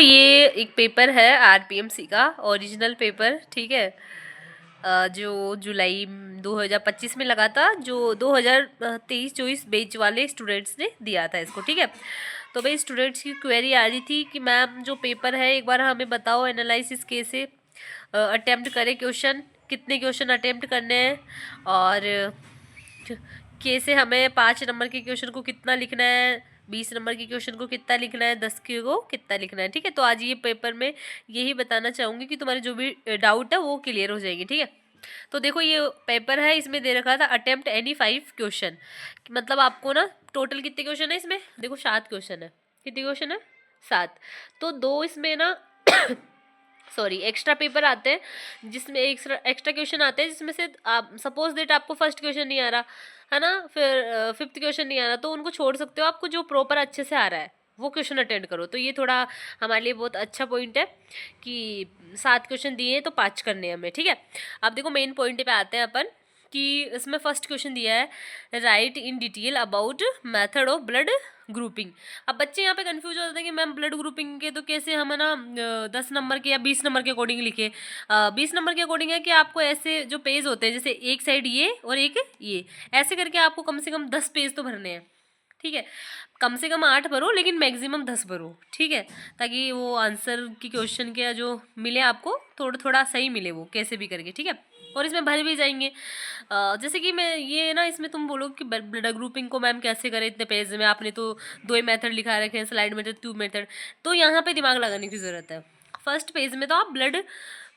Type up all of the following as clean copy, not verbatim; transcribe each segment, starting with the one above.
ये एक पेपर है आरपीएमसी का ओरिजिनल पेपर, ठीक है। जो जुलाई 2025 में लगा था, जो 2023-24 बैच वाले स्टूडेंट्स ने दिया था इसको, ठीक है। तो भाई स्टूडेंट्स की क्वेरी आ रही थी कि मैम जो पेपर है एक बार हमें बताओ एनालिसिस कैसे अटेम्प्ट करें क्वेश्चन, कितने क्वेश्चन अटेम्प्ट करने हैं, और कैसे हमें 5 नंबर के क्वेश्चन को कितना लिखना है, 20 नंबर के क्वेश्चन को कितना लिखना है, 10 के को कितना लिखना है, ठीक है। तो आज ये पेपर में यही बताना चाहूँगी कि तुम्हारे जो भी डाउट है वो क्लियर हो जाएंगे, ठीक है। तो देखो ये पेपर है, इसमें दे रखा था अटेम्प्ट एनी 5 क्वेश्चन, मतलब आपको ना टोटल कितने क्वेश्चन है इसमें, देखो 7 क्वेश्चन है। कितने क्वेश्चन है? 7। तो 2 इसमें ना सॉरी एक्स्ट्रा पेपर आते हैं, जिसमें एक्स्ट्रा क्वेश्चन आते हैं, जिसमें से आप सपोज दैट आपको फर्स्ट क्वेश्चन नहीं आ रहा है ना, फिर फिफ्थ क्वेश्चन नहीं आ रहा, तो उनको छोड़ सकते हो। आपको जो प्रॉपर अच्छे से आ रहा है वो क्वेश्चन अटेंड करो। तो ये थोड़ा हमारे लिए बहुत अच्छा पॉइंट है कि 7 क्वेश्चन दिए हैं तो 5 करने हैं हमें, ठीक है। अब देखो मेन पॉइंट पे आते हैं अपन कि इसमें फर्स्ट क्वेश्चन दिया है right in detail about method of blood grouping. अब बच्चे यहाँ पे कंफ्यूज हो जाते हैं कि मैम ब्लड ग्रुपिंग के तो कैसे हम है ना 10 नंबर के या 20 नंबर के अकॉर्डिंग लिखे। 20 नंबर के अकॉर्डिंग है कि आपको ऐसे जो पेज होते हैं, जैसे एक साइड ये और एक ये, ऐसे करके आपको कम से कम 10 पेज तो भरने हैं, ठीक है। कम से कम 8 भरो, लेकिन मैक्सिमम 10 भरो, ठीक है, ताकि वो आंसर की क्वेश्चन के जो मिले आपको थोड़ा थोड़ा सही मिले, वो कैसे भी करके, ठीक है। और इसमें भर भी जाएंगे। जैसे कि मैं ये ना, इसमें तुम बोलो कि ब्लड ग्रुपिंग को मैम कैसे करें इतने पेज में, आपने तो 2 ही मेथड लिखा रखे हैं, स्लाइड मेथड, ट्यूब मेथड। तो यहाँ पे दिमाग लगाने की ज़रूरत है। फर्स्ट पेज में तो आप ब्लड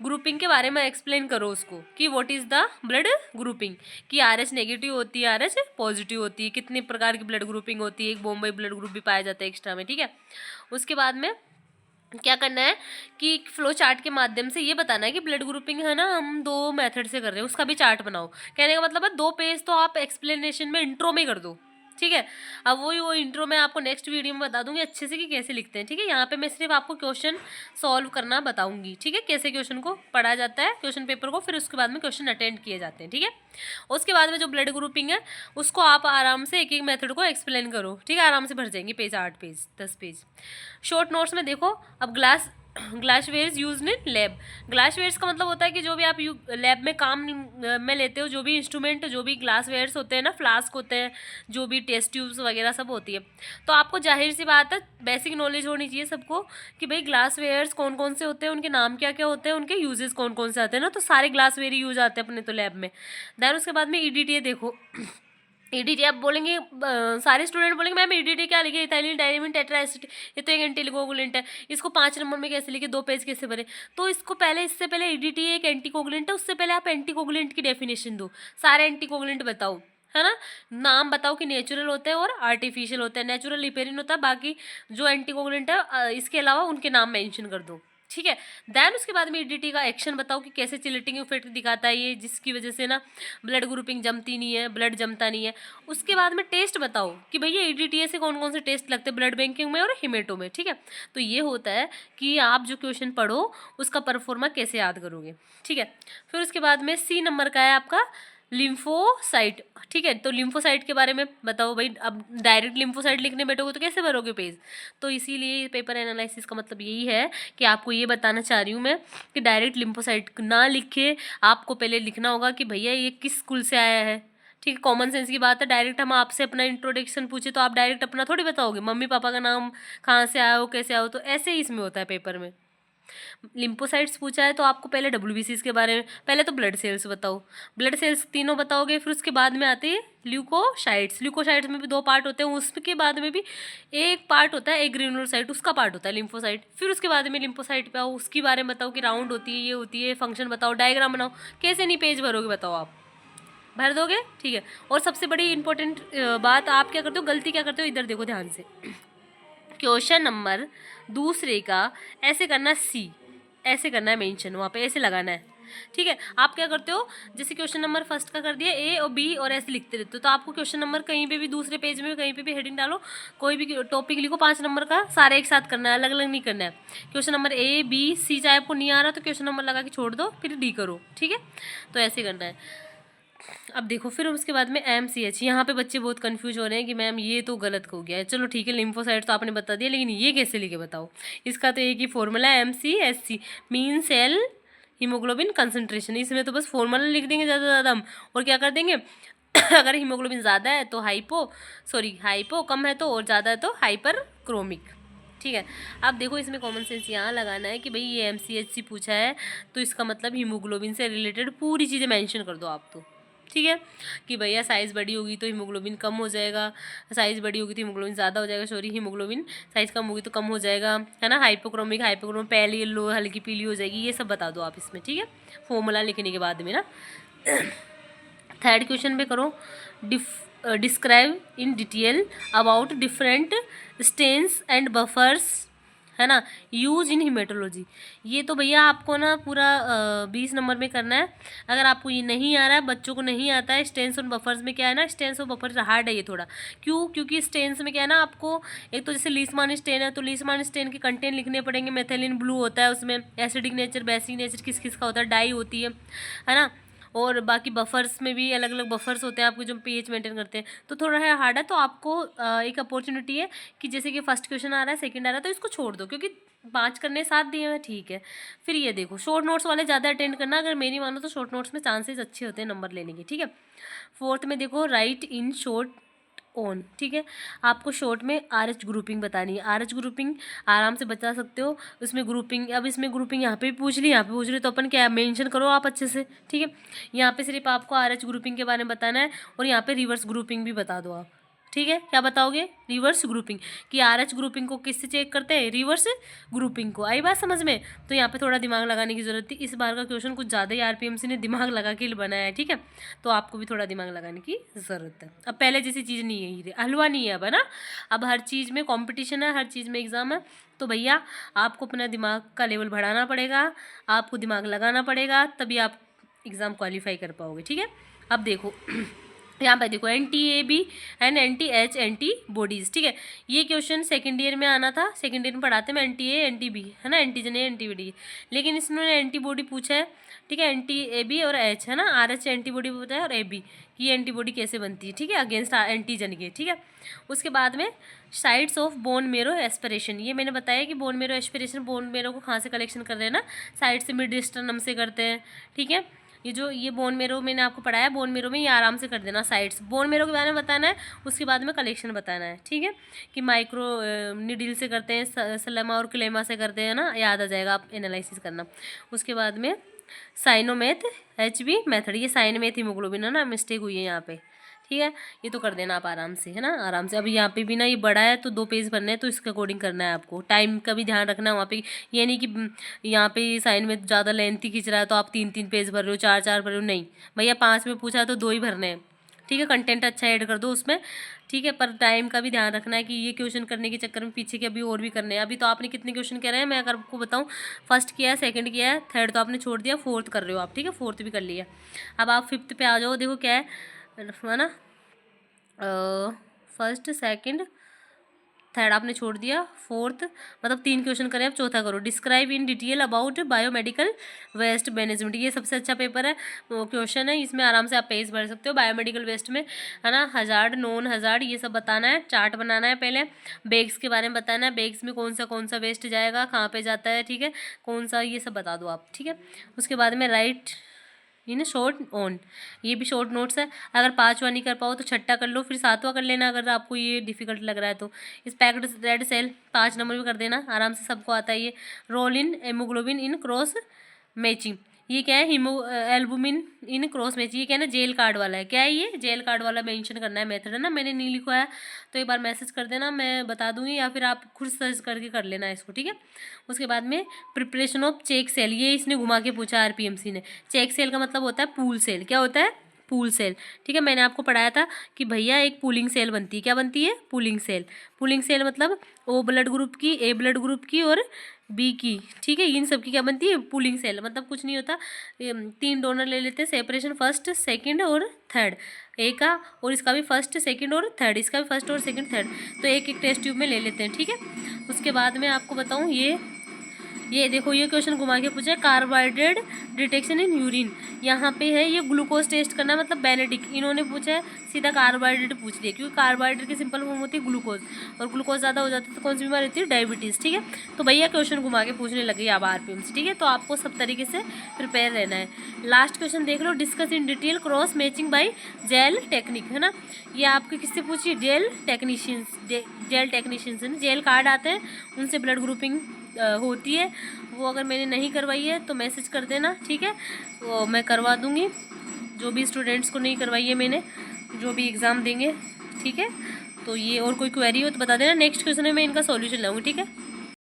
ग्रुपिंग के बारे में एक्सप्लेन करो उसको कि what is the blood grouping, कि RH नेगेटिव होती है, RH पॉजिटिव होती है, कितने प्रकार की ब्लड ग्रुपिंग होती है, एक बॉम्बे ब्लड ग्रुप भी पाया जाता है एक्स्ट्रा में, ठीक है। उसके बाद में क्या करना है कि फ्लो चार्ट के माध्यम से ये बताना है कि ब्लड ग्रुपिंग है ना हम 2 मेथड से कर रहे हैं, उसका भी चार्ट बनाओ। कहने का मतलब है 2 पेज तो आप एक्सप्लेनेशन में इंट्रो में कर दो, ठीक है। अब वो इंट्रो में आपको नेक्स्ट वीडियो में बता दूंगी अच्छे से कि कैसे लिखते हैं, ठीक है। यहाँ पे मैं सिर्फ आपको क्वेश्चन सॉल्व करना बताऊंगी, ठीक है, कैसे क्वेश्चन को पढ़ा जाता है, क्वेश्चन पेपर को, फिर उसके बाद में क्वेश्चन अटेंड किए जाते हैं, ठीक है। उसके बाद में जो ब्लड ग्रुपिंग है उसको आप आराम से एक एक मेथड को एक्सप्लेन करो, ठीक है। आराम से भर जाएंगे page, 8 page 10 page. Short notes में देखो, अब glasswares use in lab. Glasswares का मतलब होता है कि जो भी आप लैब में काम में लेते हो, जो भी इंस्ट्रूमेंट, जो भी ग्लासवेयर्स होते हैं ना, फ्लास्क होते हैं, जो भी टेस्ट ट्यूब्स वगैरह सब होती है। तो आपको जाहिर सी बात है बेसिक नॉलेज होनी चाहिए सबको कि भाई ग्लासवेयर्स कौन कौन से होते हैं, उनके नाम क्या क्या होते हैं, उनके यूजेस कौन कौन से आते हैं ना। तो सारे ग्लासवेयर यूज आते हैं अपने तो लैब में। देन उसके बाद में EDTA देखो। EDTA आप बोलेंगे, सारे स्टूडेंट बोलेंगे मैम EDTA क्या लिखे, इथाइलिन डायमीन टेट्रा एसिड, ये तो एक एंटीकोगुलेंट है, इसको 5 नंबर में कैसे लिखे, 2 पेज कैसे भरे। तो इसको पहले, इससे पहले EDTA एक एंटीकोगुलेंट है, उससे पहले आप एंटीकोगुलेंट की डेफिनेशन दो, सारे एंटीकोगुलेंट बताओ, है ना। नाम बताओ कि नेचुरल होते हैं और आर्टिफिशियल होते हैं। नेचुरल लिपेरिन होता है, बाकी जो एंटीकोगुलेंट है इसके अलावा उनके नाम मेंशन कर दो, ठीक है। देन उसके बाद में EDTA का एक्शन बताओ कि कैसे चिलेटिंग इफेक्ट दिखाता है ये, जिसकी वजह से ना ब्लड ग्रुपिंग जमती नहीं है, ब्लड जमता नहीं है। उसके बाद में टेस्ट बताओ कि भैया EDTA से कौन कौन से टेस्ट लगते हैं ब्लड बैंकिंग में और हिमेटो में, ठीक है। तो ये होता है कि आप जो क्वेश्चन पढ़ो उसका परफॉर्मा कैसे याद करोगे, ठीक है। फिर उसके बाद में C नंबर का है आपका लिम्फोसाइट, ठीक है। तो लिम्फोसाइट के बारे में बताओ भाई। अब डायरेक्ट लिम्फोसाइट लिखने बैठोगे तो कैसे भरोगे पेज। तो इसीलिए पेपर एनालिसिस का मतलब यही है कि आपको ये बताना चाह रही हूँ मैं कि डायरेक्ट लिम्फोसाइट ना लिखे, आपको पहले लिखना होगा कि भैया ये किस स्कूल से आया है, ठीक है। कॉमन सेंस की बात है। डायरेक्ट हम आपसे अपना इंट्रोडक्शन पूछे तो आप डायरेक्ट अपना थोड़ी बताओगे, मम्मी पापा का नाम, कहाँ से आए हो, कैसे आओ, तो ऐसे ही इसमें होता है पेपर में। लिम्फोसाइट्स पूछा है तो आपको पहले WBCs के बारे में, पहले तो ब्लड सेल्स बताओ, ब्लड सेल्स तीनों बताओगे। फिर उसके बाद में आते हैं ल्यूकोसाइट्स। ल्यूकोसाइट्स में भी 2 पार्ट होते हैं, उसके बाद में भी एक पार्ट होता है, एक ग्रेनुलोसाइट, उसका पार्ट होता है लिम्फोसाइट। फिर उसके बाद में लिम्फोसाइट पे आओ, उसके बारे में बताओ कि राउंड होती है, ये होती है, फंक्शन बताओ, डायग्राम बनाओ। कैसे नहीं पेज भरोगे बताओ, आप भर दोगे, ठीक है। और सबसे बड़ी इंपॉर्टेंट बात, आप क्या करते हो, गलती क्या करते हो, इधर देखो ध्यान से। क्वेश्चन नंबर दूसरे का ऐसे करना C, ऐसे करना है मेंशन, वहाँ पे ऐसे लगाना है, ठीक है। आप क्या करते हो, जैसे क्वेश्चन नंबर फर्स्ट का कर दिया A और B और ऐसे लिखते रहते हो, तो आपको क्वेश्चन नंबर कहीं पे भी दूसरे पेज में कहीं पे भी हेडिंग डालो, कोई भी टॉपिक लिखो 5 नंबर का, सारे एक साथ करना है, अलग अलग नहीं करना है। Question number A B C चाहे आपको नहीं आ रहा तो क्वेश्चन नंबर लगा के छोड़ दो, फिर D करो, ठीक है। तो ऐसे करना है। अब देखो फिर उसके बाद में MCH, यहाँ पे बच्चे बहुत कंफ्यूज हो रहे हैं कि मैम ये तो गलत हो गया है। चलो ठीक है, लिम्फोसाइट तो आपने बता दिया, लेकिन ये कैसे लिखे बताओ। इसका तो एक ही फॉर्मूला है, MCSC, mean cell haemoglobin concentration. इसमें तो बस फॉर्मूला लिख देंगे ज़्यादा से ज़्यादा हम, और क्या कर देंगे अगर हीमोग्लोबिन ज़्यादा है तो हाइपो, कम है तो, और ज़्यादा है तो हाइपर क्रोमिक। ठीक है, अब देखो इसमें कॉमन सेंस यहाँ लगाना है कि भाई ये MCHC पूछा है, तो इसका मतलब हीमोग्लोबिन से रिलेटेड पूरी चीज़ें मेंशन कर दो आप तो। ठीक है, कि भैया साइज़ बड़ी होगी तो हीमोग्लोबिन कम हो जाएगा, साइज़ बड़ी होगी तो हीमोग्लोबिन ज़्यादा हो जाएगा, सॉरी हीमोग्लोबिन साइज़ कम होगी तो कम हो जाएगा, है ना। हाइपोक्रोमिक पहले येलो हल्की पीली हो जाएगी, ये सब बता दो आप इसमें। ठीक है, फॉर्मूला लिखने के बाद में ना। थर्ड क्वेश्चन पे करो, describe in detail about different stains and buffers, है ना, यूज इन हीमेटोलॉजी। ये तो भैया आपको ना पूरा 20 नंबर में करना है। अगर आपको ये नहीं आ रहा है, बच्चों को नहीं आता है, स्टेन्स और बफर्स में क्या है ना, स्टेन्स और बफर्स हार्ड है ये थोड़ा। क्यों? क्योंकि स्टेन्स में क्या है ना, आपको एक तो जैसे लीस्मान स्टेन है तो लीस्मान स्टेन के कंटेंट लिखने पड़ेंगे। मेथिलीन ब्लू होता है उसमें, एसिडिक नेचर, बेसिक नेचर किस किस का होता है, डाई होती है ना। और बाकी बफर्स में भी अलग अलग बफर्स होते हैं आपको जो pH मेंटेन करते हैं, तो थोड़ा है हार्ड है। तो आपको एक अपॉर्चुनिटी है कि जैसे कि फर्स्ट क्वेश्चन आ रहा है, सेकंड आ रहा है, तो इसको छोड़ दो, क्योंकि 5 करने 7 दिए हैं, ठीक है। फिर ये देखो शॉर्ट नोट्स वाले ज़्यादा अटेंड करना, अगर मेरी मानो तो शॉर्ट नोट्स में चांसेस अच्छे होते हैं नंबर लेने के। ठीक है, फोर्थ में देखो, राइट इन शॉर्ट ऑन। ठीक है, आपको शॉर्ट में RH ग्रुपिंग बतानी है। RH ग्रुपिंग आराम से बता सकते हो, उसमें ग्रुपिंग, अब इसमें ग्रुपिंग यहाँ पे भी पूछ ली, यहाँ पे पूछ रही, तो अपन क्या मेंशन करो आप अच्छे से। ठीक है, यहाँ पे सिर्फ आपको RH ग्रुपिंग के बारे में बताना है, और यहाँ पे रिवर्स ग्रुपिंग भी बता दो आप। ठीक है, क्या बताओगे? रिवर्स ग्रुपिंग, कि RH ग्रुपिंग को किससे चेक करते हैं? रिवर्स ग्रुपिंग को। आई बात समझ में? तो यहाँ पे थोड़ा दिमाग लगाने की जरूरत थी। इस बार का क्वेश्चन कुछ ज़्यादा ही RPMC ने दिमाग लगा के बनाया है। ठीक है, तो आपको भी थोड़ा दिमाग लगाने की ज़रूरत है। अब पहले जैसी चीज़ नहीं है, ये हलवा नहीं है अब, है ना। अब हर चीज़ में कंपटीशन है, हर चीज़ में एग्ज़ाम है, तो भैया आपको अपना दिमाग का लेवल बढ़ाना पड़ेगा, आपको दिमाग लगाना पड़ेगा, तभी आप एग्ज़ाम क्वालिफाई कर पाओगे। ठीक है, अब देखो यहाँ पे देखो, NT-AB एंड NT-H एंटीबॉडीज़। ठीक है, ये क्वेश्चन सेकेंड ईयर में आना था, सेकेंड ईयर में पढ़ाते हैं NT-A NT-B, है ना, एंटीजन A एंटीबॉडी, लेकिन इसमें एंटीबॉडी पूछा है। ठीक है, NT-AB और H, है ना, RH एंटीबॉडी होता है, और AB की एंटीबॉडी कैसे बनती है। ठीक है, अगेंस्ट एंटीजन के। ठीक है, उसके बाद में sites of bone marrow aspiration, ये मैंने बताया कि bone marrow aspiration, bone marrow को कहाँ से कलेक्शन कर रहे हैं ना, साइड से मिड स्टर्नम से करते हैं। ठीक है, ये बोन मेरो मैंने आपको पढ़ाया, बोन मेरो में ये आराम से कर देना साइड्स। बोन मेरो के बारे में बताना है, उसके बाद में कलेक्शन बताना है। ठीक है, कि माइक्रो निडिल से करते हैं, सलेमा और क्लेमा से करते हैं ना, याद आ जाएगा, आप एनालिसिस करना। उसके बाद में साइनोमेथ HB मेथड, ये साइनोमेथ हीमोग्लोबिन है ना, मिस्टेक हुई है यहाँ पे। ठीक है, ये तो कर देना आप आराम से, है ना, आराम से। अभी यहाँ पे भी ना ये बड़ा है तो 2 पेज भरने हैं, तो इसके अकॉर्डिंग करना है आपको। टाइम का भी ध्यान रखना है वहाँ पे, ये नहीं कि यहाँ पे साइन में ज़्यादा लेंथी खींच रहा है तो आप 3-3 पेज भर रहे हो, 4-4 भर रहे हो, नहीं भैया 5 में पूछा है तो 2 ही भरने हैं। ठीक है, कंटेंट अच्छा ऐड कर दो उसमें। ठीक है, पर टाइम का भी ध्यान रखना है कि ये क्वेश्चन करने के चक्कर में पीछे के अभी और भी करने हैं। अभी तो आपने कितने क्वेश्चन कह रहे हैं, मैं अगर आपको बताऊँ, फर्स्ट किया है, सेकंड किया है, थर्ड तो आपने छोड़ दिया, फोर्थ कर रहे हो आप। ठीक है, फोर्थ भी कर लिया। अब आप फिफ्थ पे आ जाओ, देखो क्या है ना, फर्स्ट सेकंड थर्ड आपने छोड़ दिया, फोर्थ मतलब 3 क्वेश्चन करें, अब चौथा करो, describe in detail about biomedical waste management. ये सबसे अच्छा पेपर है, क्वेश्चन है, इसमें आराम से आप पेज भर सकते हो। बायोमेडिकल वेस्ट में, है ना, हजार्ड, नॉन हजार्ड, ये सब बताना है, चार्ट बनाना है, पहले बैग्स के बारे में बताना है, बैग्स में कौन सा वेस्ट जाएगा, कहाँ पे जाता है। ठीक है, कौन सा, ये सब बता दो आप। ठीक है, उसके बाद में राइट इन शॉर्ट ऑन, ये भी शॉर्ट नोट्स है। अगर 5वां नहीं कर पाओ तो 6ठा कर लो, फिर 7वां कर लेना अगर आपको ये डिफिकल्ट लग रहा है तो। इस पैक्ड रेड सेल 5 नंबर में कर देना, आराम से सबको आता है ये। Role in haemoglobin in cross matching, ये क्या है, एल्बुमिन इन क्रॉस मैचिंग, ये क्या है ना, जेल कार्ड वाला है। क्या है ये, जेल कार्ड वाला मेंशन करना है मेथड, है ना, मैंने नहीं लिखा है तो एक बार मैसेज कर देना, मैं बता दूंगी, या फिर आप खुद सर्च करके कर लेना इसको। ठीक है, उसके बाद में प्रिपरेशन ऑफ चेक सेल, ये इसने घुमा के पूछा RPMC ने। चेक सेल का मतलब होता है पूल सेल। क्या होता है? Pool cell. ठीक है, मैंने आपको पढ़ाया था कि भैया एक पूलिंग सेल बनती है। क्या बनती है? Pooling cell. पूलिंग सेल मतलब O ब्लड ग्रुप की, A ब्लड ग्रुप की और B की। ठीक है, इन सब की क्या बनती है? Pooling cell. मतलब कुछ नहीं होता, 3 डोनर ले लेते हैं, सेपरेशन फर्स्ट सेकंड और थर्ड, ए का, और इसका भी फर्स्ट सेकंड और थर्ड, इसका भी फर्स्ट और सेकंड थर्ड, तो एक एक टेस्ट ट्यूब में ले लेते हैं। ठीक है, उसके बाद में आपको बताऊँ, ये ये देखो, ये क्वेश्चन घुमा के पूछा है, कार्बोहाइड्रेट डिटेक्शन इन यूरिन। यहाँ पे है ये ग्लूकोज टेस्ट करना, मतलब बेनेडिक, इन्होंने पूछा है सीधा कार्बोहाइड्रेट पूछ लिया, क्योंकि कार्बोहाइड्रेट की सिंपल फॉर्म होती है ग्लूकोज, और ग्लूकोज ज़्यादा हो जाता है तो कौन सी बीमारी होती है, डायबिटीज़। ठीक है, तो भैया क्वेश्चन घुमा के पूछने लगे अब RPMC। ठीक है, तो आपको सब तरीके से प्रिपेयर रहना है। लास्ट क्वेश्चन देख लो, discuss in detail cross matching by gel technique, है ना। ये आपके किससे पूछिए, जेल टेक्नीशियंस, जेल टेक्नीशियंस है ना, जेल कार्ड आते हैं उनसे ब्लड ग्रुपिंग होती है। वो अगर मैंने नहीं करवाई है तो मैसेज कर देना, ठीक है, वो मैं करवा दूँगी। जो भी स्टूडेंट्स को नहीं करवाई है मैंने, जो भी एग्ज़ाम देंगे, ठीक है। तो ये और कोई क्वेरी हो तो बता देना, नेक्स्ट क्वेश्चन में मैं इनका सॉल्यूशन लाऊंगी, ठीक है।